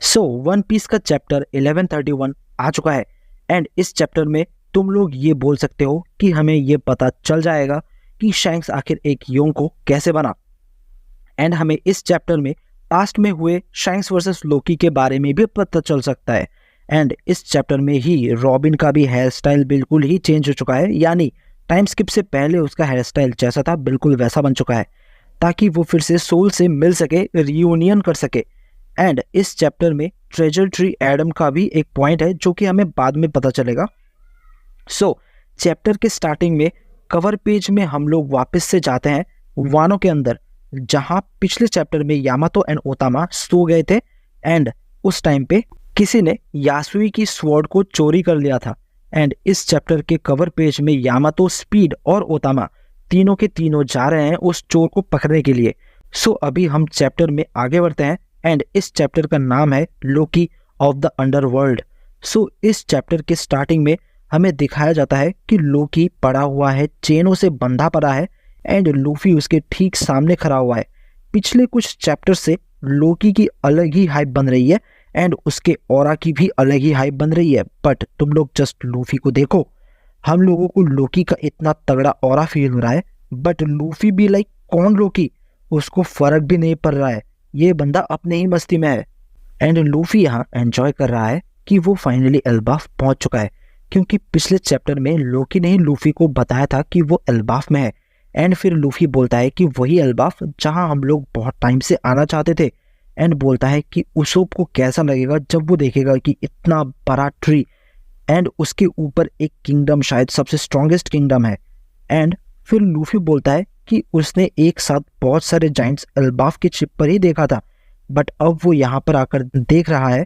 So one piece का chapter 1131 आ चुका है एंड इस चैप्टर में तुम लोग ये बोल सकते हो कि हमें ये पता चल जाएगा कि शैंक्स आखिर एक योंको कैसे बना। एंड हमें इस चैप्टर में पास्ट में हुए शैंक्स वर्सेस लोकी के बारे में भी पता चल सकता है। एंड इस चैप्टर में ही रॉबिन का भी हेयर स्टाइल बिल्कुल ही चेंज हो चुका है, यानी टाइम स्किप से पहले उसका हेयर स्टाइल जैसा था बिल्कुल वैसा बन चुका है, ताकि वो फिर से सोल से मिल सके, रियूनियन कर सके। एंड इस चैप्टर में ट्रेजर ट्री एडम का भी एक पॉइंट है जो कि हमें बाद में पता चलेगा। सो चैप्टर के स्टार्टिंग में कवर पेज में हम लोग वापस से जाते हैं वानो के अंदर, जहां पिछले चैप्टर में यामातो एंड ओतामा सो गए थे एंड उस टाइम पे किसी ने यासुई की स्वॉर्ड को चोरी कर लिया था। एंड इस चैप्टर के कवर पेज में यामातो, स्पीड और ओतामा तीनों के तीनों जा रहे हैं उस चोर को पकड़ने के लिए। सो अभी हम चैप्टर में आगे बढ़ते हैं एंड इस चैप्टर का नाम है लोकी ऑफ द अंडरवर्ल्ड। सो इस चैप्टर के स्टार्टिंग में हमें दिखाया जाता है कि लोकी पड़ा हुआ है, चेनों से बंधा पड़ा है एंड लूफी उसके ठीक सामने खड़ा हुआ है। पिछले कुछ चैप्टर से लोकी की अलग ही हाइप बन रही है एंड उसके ऑरा की भी अलग ही हाइप बन रही है, बट तुम लोग जस्ट लूफी को देखो। हम लोगों को लोकी का इतना तगड़ा ऑरा फील हो रहा है, बट लूफी भी लाइक कौन लोकी, उसको फर्क भी नहीं पड़ रहा है, ये बंदा अपने ही मस्ती में है। एंड लूफी यहाँ एंजॉय कर रहा है कि वो फाइनली एल्बाफ पहुंच चुका है, क्योंकि पिछले चैप्टर में लोकी ने ही लूफी को बताया था कि वो एल्बाफ में है। एंड फिर लूफी बोलता है कि वही एल्बाफ जहां हम लोग बहुत टाइम से आना चाहते थे, एंड बोलता है कि उसोप को कैसा लगेगा जब वो देखेगा कि इतना बड़ा ट्री एंड उसके ऊपर एक किंगडम, शायद सबसे स्ट्रॉन्गेस्ट किंगडम है। एंड फिर लूफी बोलता है कि उसने एक साथ बहुत सारे जाइंट्स एल्बाफ के चिप पर ही देखा था, बट अब वो यहाँ पर आकर देख रहा है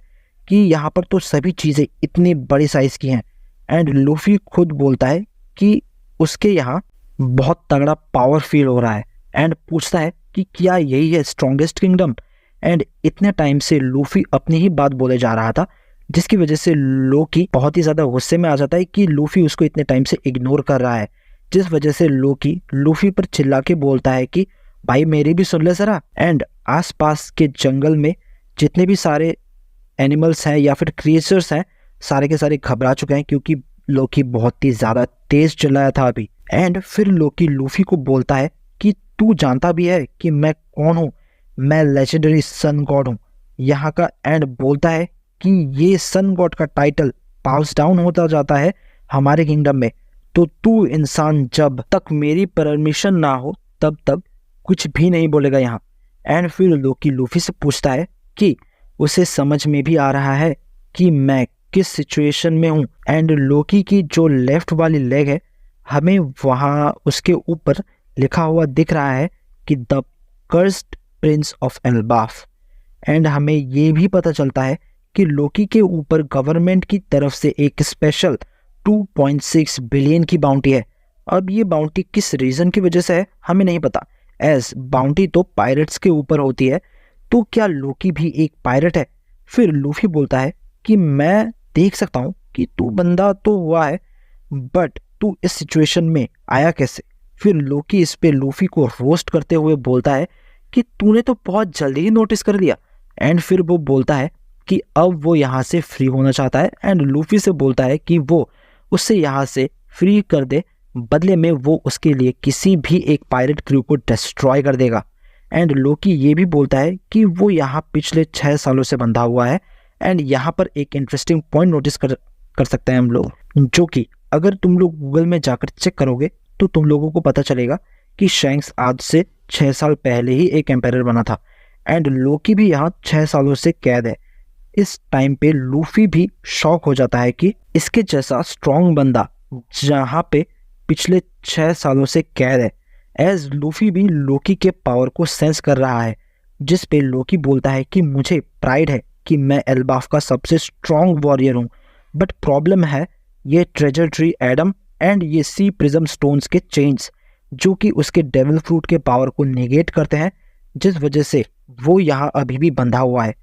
कि यहाँ पर तो सभी चीज़ें इतनी बड़ी साइज की हैं। एंड लूफी खुद बोलता है कि उसके यहाँ बहुत तगड़ा पावर फील हो रहा है एंड पूछता है कि क्या यही है स्ट्रॉन्गेस्ट किंगडम। एंड इतने टाइम से लूफी अपनी ही बात बोले जा रहा था, जिसकी वजह से लोकी बहुत ही ज़्यादा गुस्से में आ जाता है कि लूफी उसको इतने टाइम से इग्नोर कर रहा है, जिस वजह से लोकी लूफी पर चिल्ला के बोलता है कि भाई मेरी भी सुन ले जरा। एंड आसपास के जंगल में जितने भी सारे एनिमल्स हैं या फिर क्रिएचर्स हैं, सारे के सारे घबरा चुके हैं, क्योंकि लोकी बहुत ही ज़्यादा तेज चिल्लाया था अभी। एंड फिर लोकी लूफी को बोलता है कि तू जानता भी है कि मैं कौन हूँ, मैं लेजेंडरी सन गॉड हूँ यहाँ का। एंड बोलता है कि ये सन गॉड का टाइटल पास डाउन होता जाता है हमारे किंगडम में, तो तू इंसान जब तक मेरी परमिशन ना हो तब तक कुछ भी नहीं बोलेगा यहाँ। एंड फिर लोकी लूफी से पूछता है कि उसे समझ में भी आ रहा है कि मैं किस सिचुएशन में हूँ। एंड लोकी की जो लेफ्ट वाली लेग है, हमें वहाँ उसके ऊपर लिखा हुआ दिख रहा है कि the cursed prince of Elbaf. एंड हमें ये भी पता चलता है कि लोकी के ऊपर गवर्नमेंट की तरफ से एक स्पेशल 2.6 बिलियन की बाउंटी है। अब ये बाउंटी किस रीज़न की वजह से है हमें नहीं पता, एज बाउंटी तो पायरेट्स के ऊपर होती है, तो क्या लोकी भी एक पायरेट है। फिर लूफी बोलता है कि मैं देख सकता हूँ कि तू बंदा तो हुआ है, बट तू इस सिचुएशन में आया कैसे। फिर लोकी इस पे लूफी को रोस्ट करते हुए बोलता है कि तूने तो बहुत जल्दी ही नोटिस कर लिया। एंड फिर वो बोलता है कि अब वो यहाँ से फ्री होना चाहता है एंड लूफी से बोलता है कि वो उससे यहाँ से फ्री कर दे, बदले में वो उसके लिए किसी भी एक पायरेट क्रू को डिस्ट्रॉय कर देगा। एंड लोकी ये भी बोलता है कि वो यहाँ पिछले 6 सालों से बंधा हुआ है। एंड यहाँ पर एक इंटरेस्टिंग पॉइंट नोटिस कर सकते हैं हम लोग, जो कि अगर तुम लोग गूगल में जाकर चेक करोगे तो तुम लोगों को पता चलेगा कि शैंक्स आज से 6 साल पहले ही एक एम्पायर बना था एंड लोकी भी यहाँ 6 सालों से कैद है। इस टाइम पे लूफी भी शॉक हो जाता है कि इसके जैसा स्ट्रॉन्ग बंदा जहाँ पे पिछले 6 सालों से कैद है। एज लूफी भी लोकी के पावर को सेंस कर रहा है, जिस पे लोकी बोलता है कि मुझे प्राइड है कि मैं एल्बाफ का सबसे स्ट्रॉन्ग वॉरियर हूँ, बट प्रॉब्लम है ये ट्रेजर ट्री एडम एंड ये सी प्रिज्म स्टोन्स के चेन्स, जो कि उसके डेविल फ्रूट के पावर को नेगेट करते हैं, जिस वजह से वो यहाँ अभी भी बंधा हुआ है।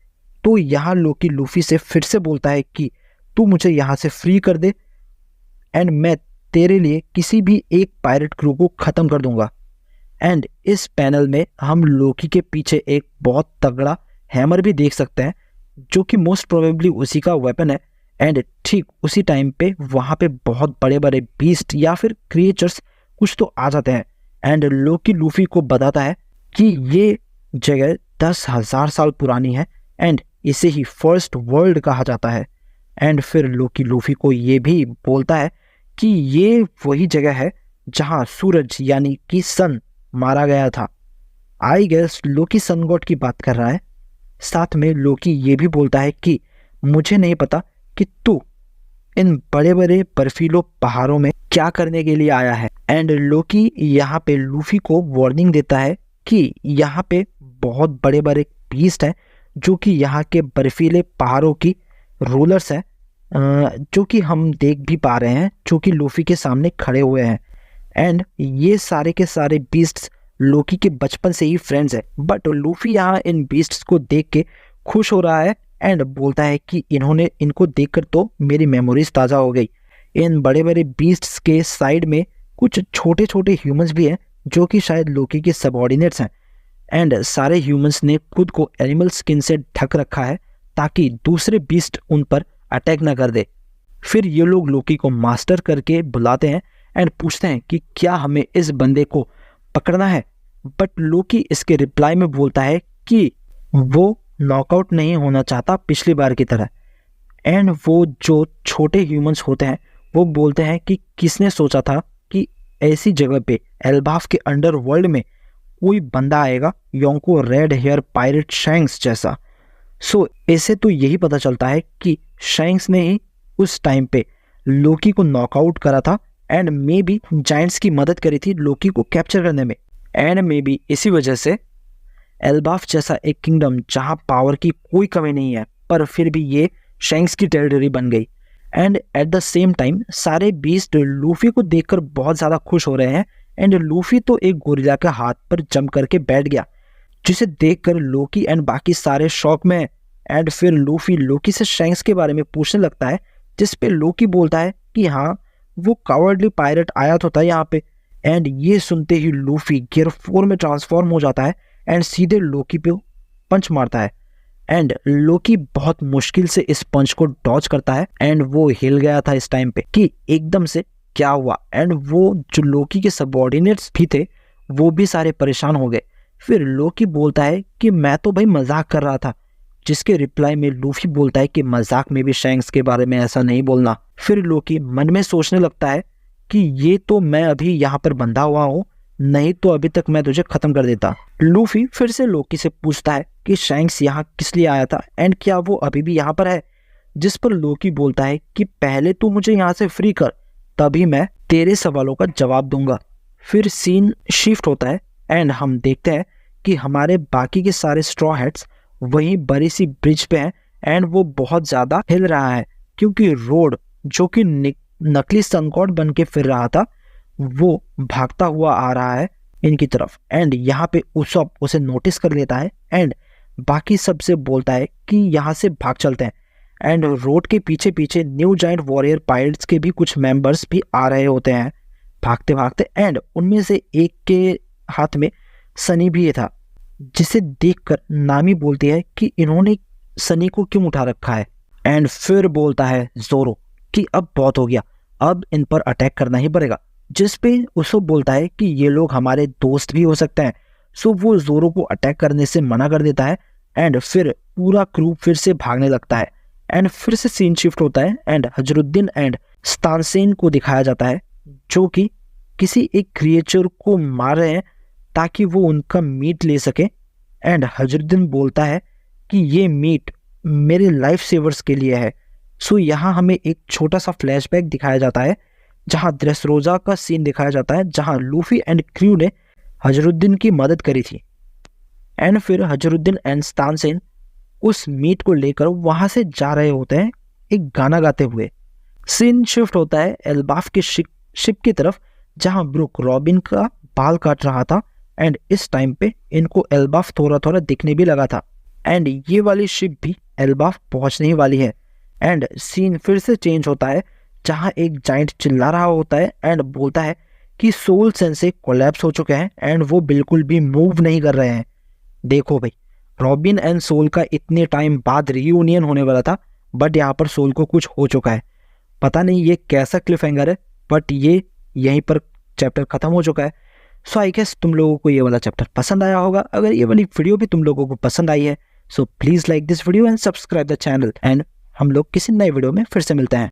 तो यहाँ लोकी लूफी से फिर से बोलता है कि तू मुझे यहाँ से फ्री कर दे एंड मैं तेरे लिए किसी भी एक पायरेट क्रू को ख़त्म कर दूंगा। एंड इस पैनल में हम लोकी के पीछे एक बहुत तगड़ा हैमर भी देख सकते हैं, जो कि मोस्ट प्रोबेबली उसी का वेपन है। एंड ठीक उसी टाइम पे वहाँ पे बहुत बड़े बड़े बीस्ट या फिर क्रिएचर्स कुछ तो आ जाते हैं। एंड लोकी लूफी को बताता है कि ये जगह 10,000 साल पुरानी है एंड इसे ही फर्स्ट वर्ल्ड कहा जाता है। एंड फिर लोकी लूफी को ये भी बोलता है कि ये वही जगह है जहाँ सूरज यानी कि सन मारा गया था। I guess Loki sun god की बात कर रहा है। साथ में लोकी ये भी बोलता है कि मुझे नहीं पता कि तू इन बड़े बड़े बर्फीलो पहाड़ों में क्या करने के लिए आया है। एंड लोकी यहाँ पे लूफी को वार्निंग देता है कि यहाँ पे बहुत बड़े बड़े बीस्ट हैं जो कि यहाँ के बर्फीले पहाड़ों की रूलर्स हैं, जो कि हम देख भी पा रहे हैं, जो कि लूफी के सामने खड़े हुए हैं। एंड ये सारे के सारे बीस्ट्स लोकी के बचपन से ही फ्रेंड्स है। बट लूफी यहाँ इन बीस्ट्स को देख के खुश हो रहा है एंड बोलता है कि इनको देखकर तो मेरी मेमोरीज ताज़ा हो गई। इन बड़े बड़े बीस्ट्स के साइड में कुछ छोटे छोटे ह्यूमंस भी हैं जो कि शायद लोकी के सबऑर्डिनेट्स हैं। एंड सारे ह्यूमंस ने खुद को एनिमल स्किन से ढक रखा है ताकि दूसरे बीस्ट उन पर अटैक ना कर दे। फिर ये लोग लोकी को मास्टर करके बुलाते हैं एंड पूछते हैं कि क्या हमें इस बंदे को पकड़ना है। बट लोकी इसके रिप्लाई में बोलता है कि वो नॉकआउट नहीं होना चाहता पिछली बार की तरह। एंड वो जो छोटे ह्यूमंस होते हैं वो बोलते हैं कि किसने सोचा था कि ऐसी जगह पे एल्बाफ के अंडर वर्ल्ड में कोई बंदा आएगा योंको रेड हेयर पायरेट शैंक्स जैसा। सो ऐसे तो यही पता चलता है कि शैंक्स ने ही उस टाइम पे लोकी को नॉकआउट करा था एंड मे बी जायंट्स की मदद करी थी लोकी को कैप्चर करने में। एंड मे बी इसी वजह से एल्बाफ जैसा एक किंगडम जहां पावर की कोई कमी नहीं है पर फिर भी ये शैंक्स की टेरिटरी बन गई। And at the same time सारे बीस्ट लूफी को देखकर बहुत ज़्यादा खुश हो रहे हैं। एंड लूफी तो एक गोरिल्ला के हाथ पर जंप करके बैठ गया, जिसे देखकर लोकी एंड बाकी सारे शॉक में हैं। एंड फिर लूफी लोकी से शैंक्स के बारे में पूछने लगता है, जिस पे लोकी बोलता है कि हाँ वो कावर्डली पायरेट आया तो था यहाँ पे। एंड ये सुनते ही लूफी गियर 4 में ट्रांसफॉर्म हो जाता है एंड सीधे लोकी पे पंच मारता है। एंड लोकी बहुत मुश्किल से इस पंच को डॉज करता है एंड वो हिल गया था इस टाइम पे कि एकदम से क्या हुआ। एंड वो जो लोकी के सबऑर्डिनेट्स भी थे वो भी सारे परेशान हो गए। फिर लोकी बोलता है कि मैं तो भाई मजाक कर रहा था, जिसके रिप्लाई में लूफी बोलता है कि मजाक में भी शैंक्स के बारे में ऐसा नहीं बोलना। फिर लोकी मन में सोचने लगता है कि ये तो मैं अभी यहाँ पर बंधा हुआ हूँ, नहीं तो अभी तक मैं तुझे खत्म कर देता। लूफी फिर से लोकी से पूछता है कि शैंक्स यहाँ किस लिए आया था एंड क्या वो अभी भी यहाँ पर है, जिस पर लोकी बोलता है कि पहले तू मुझे यहाँ से फ्री कर, तभी मैं तेरे सवालों का जवाब दूंगा। फिर सीन शिफ्ट होता है एंड हम देखते हैं कि हमारे बाकी के सारे स्ट्रॉ हेड्स वहीं बड़ी सी ब्रिज पे हैं एंड वो बहुत ज़्यादा हिल रहा है क्योंकि रोड जो कि नकली सनगॉड बन के फिर रहा था वो भागता हुआ आ रहा है इनकी तरफ। एंड यहाँ पे उसॉप उसे नोटिस कर लेता है एंड बाकी सबसे बोलता है कि यहाँ से भाग चलते हैं। एंड रोड के पीछे पीछे न्यू जायंट वॉरियर पायरेट्स के भी कुछ मेंबर्स भी आ रहे होते हैं भागते भागते। एंड उनमें से एक के हाथ में सनी भी था, जिसे देखकर नामी बोलती है कि इन्होंने सनी को क्यों उठा रखा है। एंड फिर बोलता है जोरो कि अब बहुत हो गया, अब इन पर अटैक करना ही पड़ेगा, जिस पे उसो बोलता है कि ये लोग हमारे दोस्त भी हो सकते हैं। सो वो जोरो को अटैक करने से मना कर देता है एंड फिर पूरा क्रू फिर से भागने लगता है। एंड फिर से सीन शिफ्ट होता है एंड हजरुद्दीन एंड स्तानसेन को दिखाया जाता है जो कि किसी एक क्रिएचर को मार रहे हैं ताकि वो उनका मीट ले सके। एंड हजरुद्दीन बोलता है कि ये मीट मेरे लाइफ सेवर्स के लिए है। सो यहाँ हमें एक छोटा सा फ्लैशबैक दिखाया जाता है जहाँ ड्रेसरोजा का सीन दिखाया जाता है जहाँ लूफी एंड क्रू ने हजरुद्दीन की मदद करी थी। एंड फिर हजरुद्दीन एंड स्तानसेन उस मीट को लेकर वहाँ से जा रहे होते हैं एक गाना गाते हुए। सीन शिफ्ट होता है एल्बाफ के शिप की तरफ जहाँ ब्रुक रॉबिन का बाल काट रहा था। एंड इस टाइम पे इनको एल्बाफ थोड़ा थोड़ा दिखने भी लगा था एंड ये वाली शिप भी एल्बाफ पहुँचने ही वाली है। एंड सीन फिर से चेंज होता है जहाँ एक जाइंट चिल्ला रहा होता है एंड बोलता है कि सोल सेंसे कोलैप्स हो चुके हैं एंड वो बिल्कुल भी मूव नहीं कर रहे हैं। देखो भाई, रॉबिन एंड सोल का इतने टाइम बाद रीयूनियन होने वाला था, बट यहाँ पर सोल को कुछ हो चुका है। पता नहीं ये कैसा क्लिफ हैंगर है, बट ये यहीं पर चैप्टर खत्म हो चुका है। सो आई गेस तुम लोगों को ये वाला चैप्टर पसंद आया होगा। अगर ये वाली वीडियो भी तुम लोगों को पसंद आई है, so please like this video and subscribe the channel, and हम लोग किसी नए वीडियो में फिर से मिलते हैं।